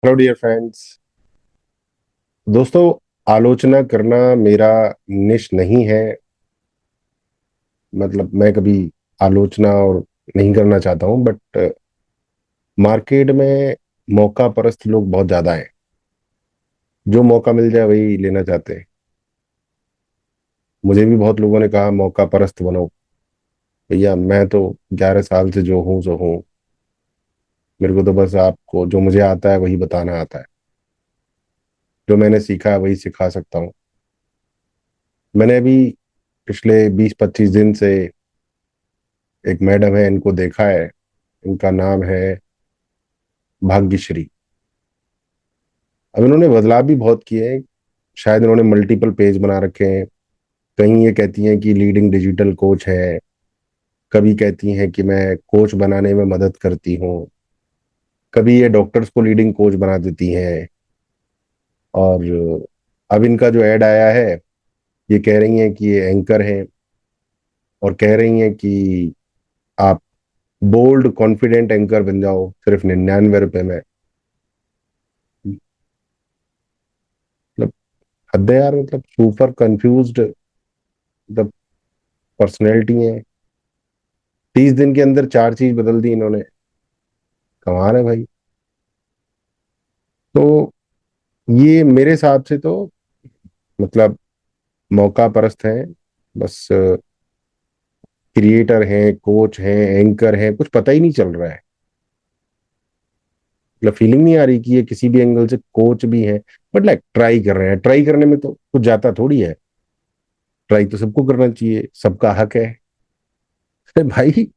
Hello dear friends. दोस्तों, आलोचना करना मेरा निश नहीं है। मतलब मैं कभी आलोचना और नहीं करना चाहता हूं, बट मार्केट में मौका परस्त लोग बहुत ज्यादा हैं। जो मौका मिल जाए वही लेना चाहते हैं। मुझे भी बहुत लोगों ने कहा मौका परस्त बनो। भैया मैं तो 11 साल से जो हूं सो हूं। मेरे को तो बस आपको जो मुझे आता है वही बताना आता है। जो मैंने सीखा है वही सिखा सकता हूँ। मैंने अभी पिछले 20-25 दिन से एक मैडम है, इनको देखा है। इनका नाम है भाग्यश्री। अब इन्होंने बदलाव भी बहुत किए हैं। शायद इन्होंने मल्टीपल पेज बना रखे हैं। कहीं ये कहती हैं कि लीडिंग डिजिटल कोच है, कभी कहती हैं कि मैं कोच बनाने में मदद करती हूँ, कभी ये डॉक्टर्स को लीडिंग कोच बना देती हैं। और अब इनका जो ऐड आया है, ये कह रही हैं कि ये एंकर हैं और कह रही हैं कि आप बोल्ड कॉन्फिडेंट एंकर बन जाओ सिर्फ 99 रुपए में। मतलब हद है यार। मतलब सुपर कंफ्यूज्ड मतलब पर्सनैलिटी है। 30 दिन के अंदर 4 चीज बदल दी इन्होंने। कमाल है भाई। तो ये मेरे हिसाब से तो मतलब मौका परस्त हैं। बस क्रिएटर हैं, कोच हैं, एंकर हैं, कुछ पता ही नहीं चल रहा है। मतलब फीलिंग नहीं आ रही कि ये किसी भी एंगल से कोच भी हैं। बट लाइक ट्राई कर रहे हैं। ट्राई करने में तो कुछ जाता थोड़ी है। ट्राई तो सबको करना चाहिए, सबका हक है। अरे भाई,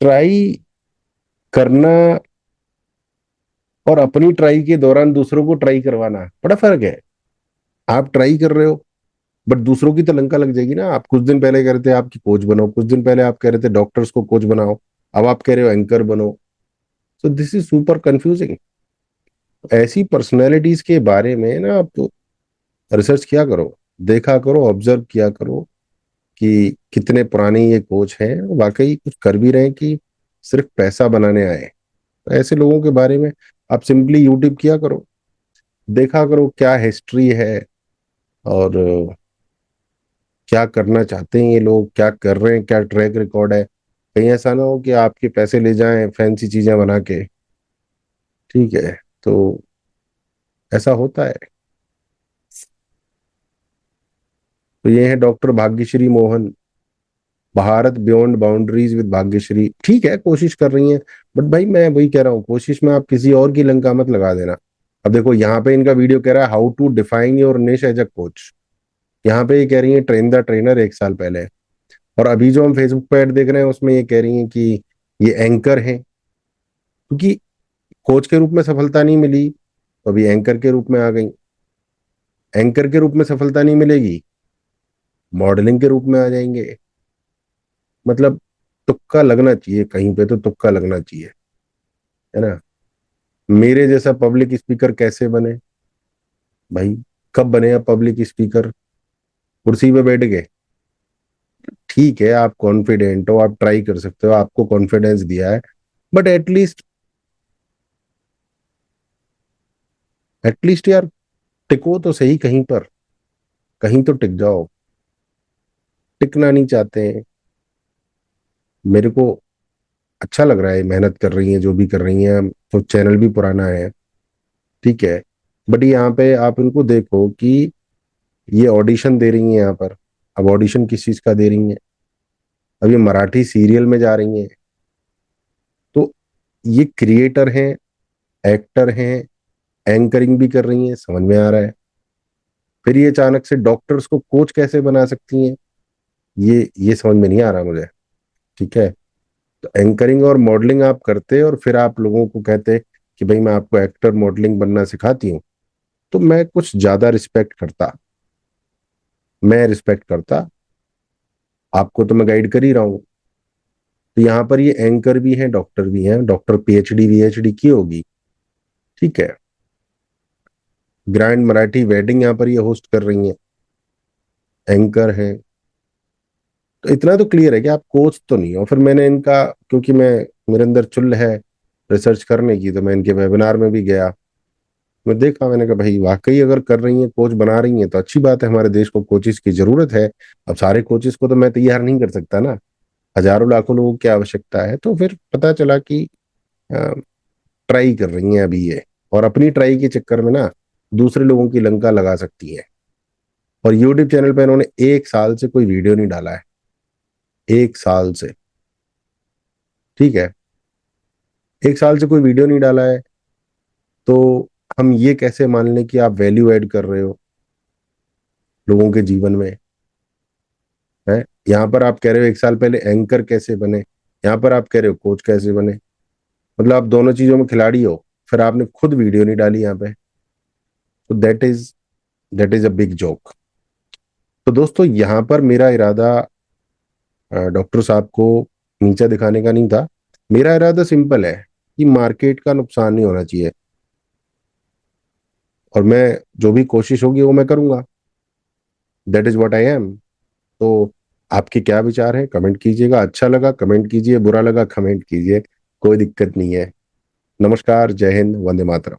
ट्राई करना और अपनी ट्राई के दौरान दूसरों को ट्राई करवाना बड़ा फर्क है। आप ट्राई कर रहे हो, बट दूसरों की तो लंका लग जाएगी ना। आप कुछ दिन पहले कह रहे थे आपकी कोच बनो, कुछ दिन पहले आप कह रहे थे डॉक्टर्स को कोच बनाओ, अब आप कह रहे हो एंकर बनो। So this is super confusing. ऐसी पर्सनैलिटीज के बारे में ना आप तो रिसर्च किया करो, देखा करो, ऑब्जर्व किया करो कि कितने पुराने ये कोच हैं, वाकई कुछ कर भी रहे हैं कि सिर्फ पैसा बनाने आए हैं। तो ऐसे लोगों के बारे में आप सिंपली यूट्यूब किया करो, देखा करो क्या हिस्ट्री है और क्या करना चाहते हैं ये लोग, क्या कर रहे हैं, क्या ट्रैक रिकॉर्ड है। कहीं ऐसा ना हो कि आपके पैसे ले जाएं फैंसी चीजें बना के। ठीक है। तो ऐसा होता है। तो ये है doctor Bhagyashree Mohan. Bharat beyond boundaries with Bhagyashree. ठीक है, कोशिश कर रही हैं। बट भाई मैं वही कह रहा हूँ, कोशिश में आप किसी और की लंका मत लगा देना। अब देखो यहाँ पे इनका वीडियो कह रहा है हाउ टू डिफाइन योर निश एज अ कोच। यहाँ पे ये कह रही है ट्रेन द ट्रेनर 1 साल पहले। और अभी जो हम फेसबुक पे ऐड देख रहे हैं उसमें ये कह रही हैं कि ये एंकर हैं। क्योंकि कोच के रूप में सफलता नहीं मिली तो अभी एंकर के रूप में आ गई। एंकर के रूप में सफलता नहीं मिलेगी, मॉडलिंग के रूप में आ जाएंगे। मतलब तुक्का लगना चाहिए, कहीं पे तो तुक्का लगना चाहिए, है ना। मेरे जैसा पब्लिक स्पीकर कैसे बने भाई? कब बने आप पब्लिक स्पीकर? कुर्सी पे बैठ गए। ठीक है, आप कॉन्फिडेंट हो, आप ट्राई कर सकते हो, आपको कॉन्फिडेंस दिया है। बट एटलीस्ट यार टिको तो सही कहीं पर। कहीं तो टिक जाओ। टिकना नहीं चाहते हैं। मेरे को अच्छा लग रहा है, मेहनत कर रही हैं जो भी कर रही हैं। तो चैनल भी पुराना है, ठीक है। बट यहाँ पे आप इनको देखो कि ये ऑडिशन दे रही हैं यहाँ पर। अब ऑडिशन किस चीज का दे रही हैं? अब ये मराठी सीरियल में जा रही हैं। तो ये क्रिएटर हैं, एक्टर हैं, एंकरिंग भी कर रही हैं, समझ में आ रहा है। फिर ये अचानक से डॉक्टर्स को कोच कैसे बना सकती हैं? ये समझ में नहीं आ रहा मुझे। ठीक है। तो एंकरिंग और मॉडलिंग आप करते और फिर आप लोगों को कहते कि भाई मैं आपको एक्टर मॉडलिंग बनना सिखाती हूँ, तो मैं कुछ ज्यादा रिस्पेक्ट करता। मैं रिस्पेक्ट करता। आपको तो मैं गाइड कर ही रहा हूँ। तो यहाँ पर ये एंकर भी हैं, डॉक्टर भी हैं। डॉक्टर पीएचडी वीएचडी की होगी, ठीक है। ग्रैंड मराठी वेडिंग यहाँ पर ये होस्ट कर रही हैं, एंकर हैं। तो इतना तो क्लियर है कि आप कोच तो नहीं हो। फिर मैंने इनका, क्योंकि मैं मेरे अंदर चुल है रिसर्च करने की, तो मैं इनके वेबिनार में भी गया। मैं देखा, मैंने कहा भाई वाकई अगर कर रही हैं, कोच बना रही हैं तो अच्छी बात है, हमारे देश को कोचेस की जरूरत है। अब सारे कोचेस को तो मैं तैयार नहीं कर सकता ना, हजारों लाखों लोगों की आवश्यकता है। तो फिर पता चला कि ट्राई कर रही हैं अभी ये, और अपनी ट्राई के चक्कर में ना दूसरे लोगों की लंका लगा सकती हैं। और यूट्यूब चैनल पे इन्होंने 1 साल से कोई वीडियो नहीं डाला है, 1 साल से। ठीक है, 1 साल से कोई वीडियो नहीं डाला है, तो हम ये कैसे मान लें कि आप वैल्यू ऐड कर रहे हो लोगों के जीवन में? है, यहाँ पर आप कह रहे हो 1 साल पहले एंकर कैसे बने, यहाँ पर आप कह रहे हो कोच कैसे बने। मतलब आप दोनों चीजों में खिलाड़ी हो, फिर आपने खुद वीडियो नहीं डाली यहाँ पे। तो that is a big joke. तो दोस्तों यहाँ पर मेरा इरादा डॉक्टर साहब को नीचा दिखाने का नहीं था। मेरा इरादा सिंपल है कि मार्केट का नुकसान नहीं होना चाहिए, और मैं जो भी कोशिश होगी वो मैं करूंगा। That is what I am. तो आपके क्या विचार हैं, कमेंट कीजिएगा। अच्छा लगा कमेंट कीजिए, बुरा लगा कमेंट कीजिए, कोई दिक्कत नहीं है। नमस्कार, जय हिंद, वंदे मातरम।